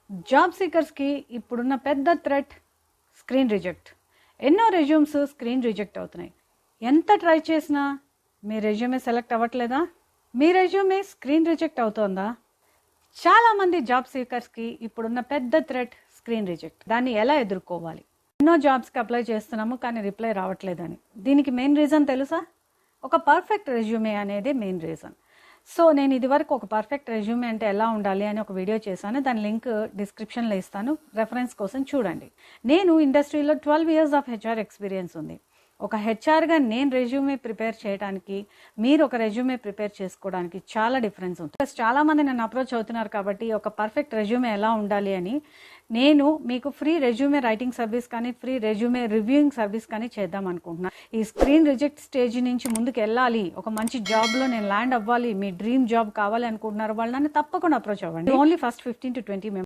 Job సీకర్స్కి ఇప్పుడున్న పెద్ద threat screen reject. ఎన్నో రెజ్యూమ్స్ స్క్రీన్ రిజెక్ట్ అవుతున్నాయి. ఎంత ట్రై చేసినా మీ రెజ్యూమే సెలెక్ట్ అవ్వట్లేదా? మీ రెజ్యూమే స్క్రీన్ రిజెక్ట్ అవుతోందా? చాలామంది జాబ్ సీకర్స్కి ఇప్పుడున్న పెద్ద థ్రెట్ స్క్రీన్ రిజెక్ట్. దాన్ని ఎలా ఎదుర్కోవాలి? ఎన్నో జాబ్స్కి అప్లై చేస్తున్నాము కానీ రిప్లై రావట్లేదని. దీనికి మెయిన్ రీజన్ తెలుసా? ఒక పర్ఫెక్ట్ రెజ్యూమే అనేది మెయిన్ రీజన్. సో నేను ఇదివరకు ఒక పర్ఫెక్ట్ రెజ్యూమే అంటే ఎలా ఉండాలి అని ఒక వీడియో చేశాను. దాని లింక్ డిస్క్రిప్షన్లో ఇస్తాను, రెఫరెన్స్ కోసం చూడండి. నేను ఇండస్ట్రీలో 12 years ఆఫ్ హెచ్ఆర్ ఎక్స్పీరియన్స్ ఉంది. ఒక హెచ్ఆర్గా నేను రెజ్యూమే ప్రిపేర్ చేయడానికి, మీరు ఒక రెజ్యూమే ప్రిపేర్ చేసుకోవడానికి చాలా డిఫరెన్స్ ఉంటుంది. ప్లస్ చాలామంది నన్ను అప్రోచ్ అవుతున్నారు కాబట్టి ఒక పర్ఫెక్ట్ రెజ్యూమే ఎలా ఉండాలి అని నేను మీకు ఫ్రీ రెజ్యూమే రైటింగ్ సర్వీస్ కానీ ఫ్రీ రెజ్యూమే రివ్యూయింగ్ సర్వీస్ కానీ చేద్దాం అనుకుంటున్నాను. ఈ స్క్రీన్ రిజెక్ట్ స్టేజ్ నుంచి ముందుకు వెళ్ళాలి, ఒక మంచి జాబ్లో నేను ల్యాండ్ అవ్వాలి, మీ డ్రీమ్ జాబ్ కావాలి అనుకుంటున్నారు, వాళ్ళని తప్పకుండా అప్రోచ్ అవ్వండి. Only first 15 to 20